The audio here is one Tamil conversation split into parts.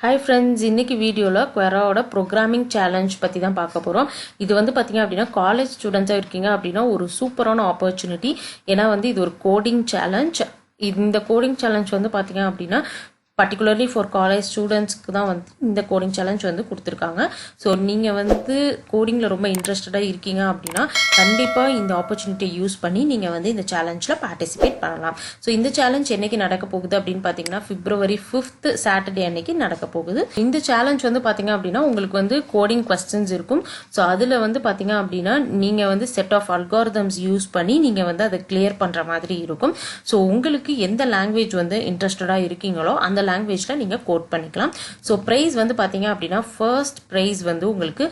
ஹாய் ஃப்ரெண்ட்ஸ், இன்னைக்கு வீடியோவில் குவெராவோட ப்ரோக்ராமிங் சேலஞ்ச் பற்றி தான் பார்க்க போகிறோம். இது வந்து பார்த்தீங்க அப்படின்னா காலேஜ் ஸ்டூடெண்ட்ஸாக இருக்கீங்க அப்படின்னா ஒரு சூப்பரான ஆப்பர்ச்சுனிட்டி. ஏன்னா வந்து இது ஒரு கோடிங் சேலஞ்ச். இந்த கோடிங் சேலஞ்ச் வந்து பார்த்தீங்க அப்படின்னா பர்டிகுலர்லி ஃபார் காலேஜ் ஸ்டூடெண்ட்ஸ்க்கு தான் வந்து இந்த கோடிங் சேலஞ்ச் வந்து கொடுத்துருக்காங்க. ஸோ நீங்கள் வந்து கோடிங்கில் ரொம்ப இன்ட்ரெஸ்டடாக இருக்கீங்க அப்படின்னா கண்டிப்பாக இந்த ஆப்பர்ச்சுனிட்டியை யூஸ் பண்ணி நீங்கள் வந்து இந்த சேலஞ்சில் பார்ட்டிசிபேட் பண்ணலாம். ஸோ இந்த சேலஞ்ச் என்னைக்கு நடக்க போகுது அப்படின்னு பார்த்தீங்கன்னா February 5th சாட்டர்டே அன்னைக்கு நடக்க போகுது. இந்த சேலஞ்ச் வந்து பார்த்தீங்க அப்படின்னா உங்களுக்கு வந்து கோடிங் கொஸ்டின்ஸ் இருக்கும். ஸோ அதில் வந்து பார்த்தீங்க அப்படின்னா நீங்கள் வந்து செட் ஆஃப் அல்காரிதம்ஸ் யூஸ் பண்ணி நீங்கள் வந்து அதை கிளியர் பண்ணுற மாதிரி இருக்கும். ஸோ உங்களுக்கு எந்த லாங்குவேஜ் வந்து இன்ட்ரெஸ்டடாக இருக்கீங்களோ அந்த லாங்குவேஜில் நீங்கள் கோட் பண்ணிக்கலாம். ஸோ ப்ரைஸ் வந்து பார்த்தீங்க அப்படின்னா ஃபர்ஸ்ட் ப்ரைஸ் வந்து உங்களுக்கு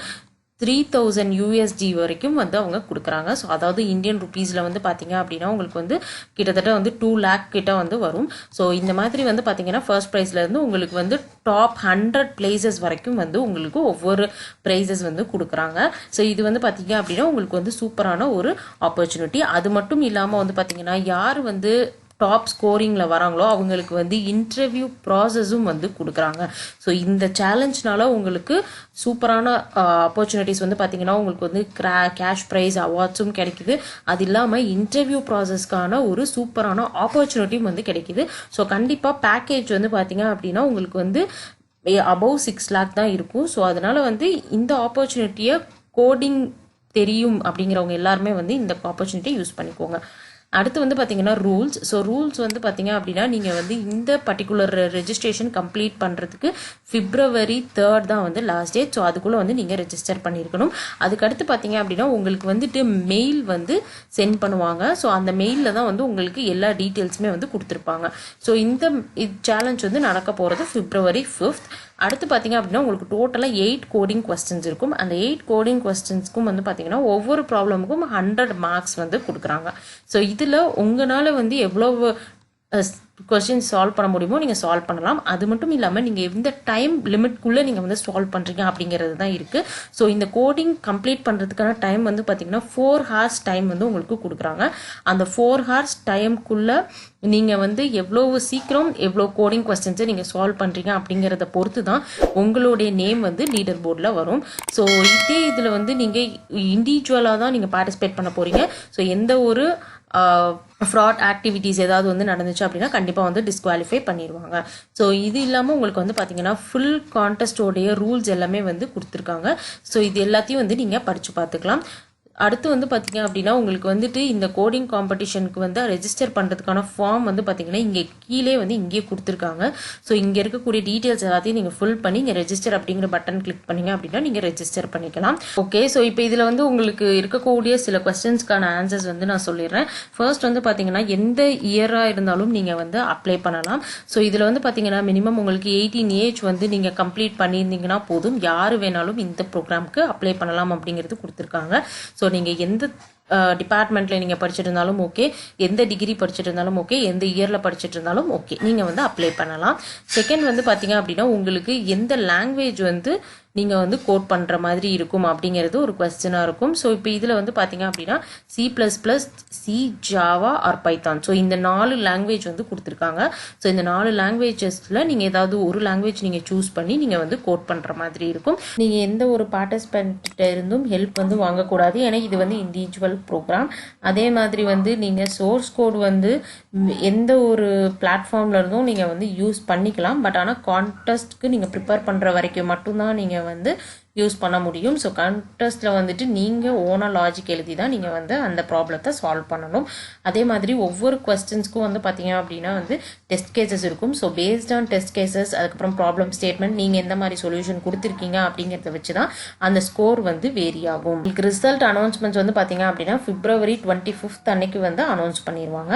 3000 USD வரைக்கும் வந்து அவங்க கொடுக்குறாங்க. ஸோ அதாவது இந்தியன் ருபீஸில் வந்து பார்த்தீங்க அப்படின்னா உங்களுக்கு வந்து கிட்டத்தட்ட வந்து 2 lakh கிட்ட வந்து வரும். ஸோ இந்த மாதிரி வந்து பார்த்தீங்கன்னா ஃபர்ஸ்ட் ப்ரைஸ்லேருந்து உங்களுக்கு வந்து டாப் 100 பிளேசஸ் வரைக்கும் வந்து உங்களுக்கு ஒவ்வொரு ப்ரைஸஸ் வந்து கொடுக்குறாங்க. ஸோ இது வந்து பார்த்தீங்க அப்படின்னா உங்களுக்கு வந்து சூப்பரான ஒரு ஆப்பர்ச்சுனிட்டி. அது மட்டும் இல்லாமல் வந்து பார்த்தீங்கன்னா யார் வந்து டாப் ஸ்கோரிங்கில் வராங்களோ அவங்களுக்கு வந்து இன்டர்வியூ ப்ராசஸும் வந்து கொடுக்குறாங்க. ஸோ இந்த சேலஞ்ச்னால உங்களுக்கு சூப்பரான ஆப்பர்ச்சுனிட்டிஸ் வந்து பார்த்தீங்கன்னா உங்களுக்கு வந்து கேஷ் ப்ரைஸ் அவார்ட்ஸும் கிடைக்குது. அது இல்லாமல் இன்டர்வியூ ப்ராசஸ்க்கான ஒரு சூப்பரான ஆப்பர்ச்சுனிட்டியும் வந்து கிடைக்குது. ஸோ கண்டிப்பாக பேக்கேஜ் வந்து பார்த்தீங்க அப்படின்னா உங்களுக்கு வந்து அபவ் 6 lakh தான் இருக்கும். ஸோ அதனால வந்து இந்த ஆப்பர்ச்சுனிட்டியை கோடிங் தெரியும் அப்படிங்கிறவங்க எல்லாருமே வந்து இந்த ஆப்பர்ச்சுனிட்டியை யூஸ் பண்ணிக்கோங்க. அடுத்து வந்து பார்த்தீங்கன்னா ரூல்ஸ். ஸோ ரூல்ஸ் வந்து பார்த்தீங்க அப்படின்னா நீங்கள் வந்து இந்த பர்டிகுலர் ரெஜிஸ்ட்ரேஷன் கம்ப்ளீட் பண்ணுறதுக்கு February 3rd தான் வந்து லாஸ்ட் டேட். ஸோ அதுக்குள்ளே வந்து நீங்கள் ரெஜிஸ்டர் பண்ணியிருக்கணும். அதுக்கடுத்து பார்த்தீங்க அப்படின்னா உங்களுக்கு வந்துட்டு மெயில் வந்து சென்ட் பண்ணுவாங்க. ஸோ அந்த மெயிலில் தான் வந்து உங்களுக்கு எல்லா டீட்டெயில்ஸுமே வந்து கொடுத்துருப்பாங்க. ஸோ இந்த சேலஞ்ச் வந்து நடக்க போகிறது February 5th. அடுத்து பார்த்தீங்க அப்படின்னா உங்களுக்கு டோட்டலாக 8 கோடிங் கொஸ்டின்ஸ் இருக்கும். அந்த 8 கோடிங் கொஸ்டின்ஸ்க்கும் வந்து பார்த்தீங்கன்னா ஒவ்வொரு ப்ராப்ளமுக்கும் 100 மார்க்ஸ் வந்து கொடுக்குறாங்க. ஸோ இதில் உங்களால் வந்து எவ்வளோ கொஸ்டின்ஸ் சால்வ் பண்ண முடியுமோ நீங்கள் சால்வ் பண்ணலாம். அது மட்டும் இல்லாமல் நீங்கள் எந்த டைம் லிமிட்குள்ளே நீங்கள் வந்து சால்வ் பண்ணுறீங்க அப்படிங்கிறது தான் இருக்குது. ஸோ இந்த கோடிங் கம்ப்ளீட் பண்ணுறதுக்கான டைம் வந்து பார்த்தீங்கன்னா 4 hours டைம் வந்து உங்களுக்கு கொடுக்குறாங்க. அந்த 4 hours டைம்குள்ளே நீங்கள் வந்து எவ்வளோ சீக்கிரம் எவ்வளோ கோடிங் கொஸ்டின்ஸை நீங்கள் சால்வ் பண்ணுறீங்க அப்படிங்கிறத பொறுத்து தான் உங்களுடைய நேம் வந்து லீடர் போர்டில் வரும். ஸோ இதே இதில் வந்து நீங்கள் இண்டிவிஜுவலாக தான் நீங்கள் பார்ட்டிசிபேட் பண்ண போகிறீங்க. ஸோ எந்த ஒரு ஃப்ராட் ஆக்டிவிட்டீஸ் ஏதாவது வந்து நடந்துச்சு அப்படின்னா கண்டிப்பாக வந்து டிஸ்குவாலிஃபை பண்ணிடுவாங்க. ஸோ இது இல்லாமல் உங்களுக்கு வந்து பார்த்தீங்கன்னா ஃபுல் கான்டெஸ்டோடைய ரூல்ஸ் எல்லாமே வந்து கொடுத்துருக்காங்க. ஸோ இது எல்லாத்தையும் வந்து நீங்கள் படித்து பார்த்துக்கலாம். அடுத்து வந்து பார்த்தீங்க அப்படின்னா உங்களுக்கு வந்துட்டு இந்த கோடிங் காம்படிஷனுக்கு வந்து ரெஜிஸ்டர் பண்ணுறதுக்கான ஃபார்ம் வந்து பார்த்தீங்கன்னா இங்கே கீழே வந்து இங்கேயே கொடுத்துருக்காங்க. ஸோ இங்கே இருக்கக்கூடிய டீட்டெயில்ஸ் எல்லாத்தையும் நீங்கள் ஃபில் பண்ணி இங்கே ரெஜிஸ்டர் அப்படிங்கிற பட்டன் கிளிக் பண்ணிங்க அப்படின்னா நீங்கள் ரெஜிஸ்டர் பண்ணிக்கலாம். ஓகே, ஸோ இப்போ இதில் வந்து உங்களுக்கு இருக்கக்கூடிய சில கொஸ்டின்ஸ்க்கான ஆன்சர்ஸ் வந்து நான் சொல்லிடுறேன். ஃபர்ஸ்ட் வந்து பார்த்தீங்கன்னா எந்த இயராக இருந்தாலும் நீங்கள் வந்து அப்ளை பண்ணலாம். ஸோ இதில் வந்து பார்த்தீங்கன்னா மினிமம் உங்களுக்கு 18 ஏஜ் வந்து நீங்கள் கம்ப்ளீட் பண்ணியிருந்தீங்கன்னா போதும், யார் வேணாலும் இந்த ப்ரோக்ராம்க்கு அப்ளை பண்ணலாம் அப்படிங்கிறது கொடுத்துருக்காங்க. ஸோ நீங்கள் எந்த டிபார்ட்மெண்ட்டில் நீங்கள் படிச்சுட்டு இருந்தாலும் ஓகே, எந்த டிகிரி படிச்சுட்டு இருந்தாலும் ஓகே, எந்த இயரில் படிச்சுட்டு இருந்தாலும் ஓகே, நீங்கள் வந்து அப்ளை பண்ணலாம். செகண்ட் வந்து பார்த்தீங்க அப்படின்னா உங்களுக்கு எந்த லாங்குவேஜ் வந்து நீங்கள் வந்து கோட் பண்ணுற மாதிரி இருக்கும் அப்படிங்கிறது ஒரு கொஸ்டினாக இருக்கும். ஸோ இப்போ இதில் வந்து பார்த்தீங்க அப்படின்னா C++, C, Java or Python. So இந்த 4 லாங்குவேஜ் வந்து கொடுத்துருக்காங்க. ஸோ இந்த 4 லாங்குவேஜஸில் நீங்கள் ஏதாவது ஒரு லாங்குவேஜ் நீங்கள் சூஸ் பண்ணி நீங்கள் வந்து கோட் பண்ணுற மாதிரி இருக்கும். நீங்கள் எந்த ஒரு பார்ட்டிசிபென்ட்கிட்ட இருந்தும் ஹெல்ப் வந்து வாங்கக்கூடாது. ஏன்னா இது வந்து இண்டிவிஜுவல் ப்ரோக்ராம். அதே மாதிரி வந்து நீங்கள் சோர்ஸ் கோட் வந்து எந்த ஒரு பிளாட்ஃபார்ம்ல இருந்தும் நீங்கள் வந்து யூஸ் பண்ணிக்கலாம். பட் ஆனால் கான்டெஸ்ட்க்கு நீங்கள் ப்ரிப்பேர் பண்ணுற வரைக்கும் மட்டும்தான் நீங்கள் வந்து யூஸ் பண்ண முடியும். ஸோ கான்டெஸ்ட்டில் வந்துட்டு நீங்கள் ஓனாக லாஜிக் எழுதி தான் நீங்கள் வந்து அந்த ப்ராப்ளத்தை சால்வ் பண்ணணும். அதே மாதிரி ஒவ்வொரு கொஸ்டின்ஸ்க்கும் வந்து பார்த்தீங்க அப்படின்னா வந்து டெஸ்ட் கேசஸ் இருக்கும். So based an test cases அதுக்கப்புறம் ப்ராப்ளம் ஸ்டேட்மெண்ட் நீங்கள் எந்த மாதிரி சொல்யூஷன் கொடுத்துருக்கீங்க அப்படிங்கிறத வச்சு தான் அந்த ஸ்கோர் வந்து வேரி ஆகும். உங்களுக்கு ரிசல்ட் அனௌன்ஸ்மெண்ட்ஸ் வந்து பார்த்தீங்க அப்படின்னா February 25th அன்னைக்கு வந்து அனௌன்ஸ் பண்ணிடுவாங்க.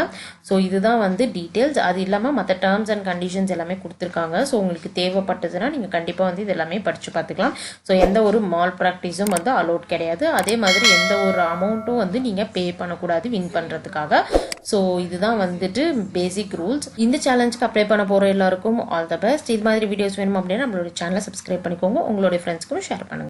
ஸோ இதுதான் வந்து டீட்டெயில்ஸ். அது இல்லாமல் மற்ற டேர்ம்ஸ் அண்ட் கண்டிஷன்ஸ் எல்லாமே கொடுத்துருக்காங்க. ஸோ உங்களுக்கு தேவைப்பட்டதுன்னா நீங்கள் கண்டிப்பாக வந்து இது எல்லாமே படித்து பார்த்துக்கலாம். ஸோ எந்த ஒரு மால் ப்ராக்டிஸும் வந்து அலோட் கிடையாது. அதே மாதிரி எந்த ஒரு அமௌண்ட்டும் வந்து நீங்கள் பே பண்ணக்கூடாது வின் பண்ணுறதுக்காக. ஸோ இதுதான் வந்துட்டு பேசிக் ரூல்ஸ். இந்த சேலஞ்சுக்கு அப்ளை பண்ண போகிற எல்லாருக்கும் ஆல் த பெஸ்ட். இது மாதிரி வீடியோஸ் வேணும் அப்படின்னா நம்மளோட சேனலை சப்ஸ்கிரைப் பண்ணிக்கோங்க. உங்களுடைய ஃப்ரெண்ட்ஸ்க்கும் ஷேர் பண்ணுங்கள்.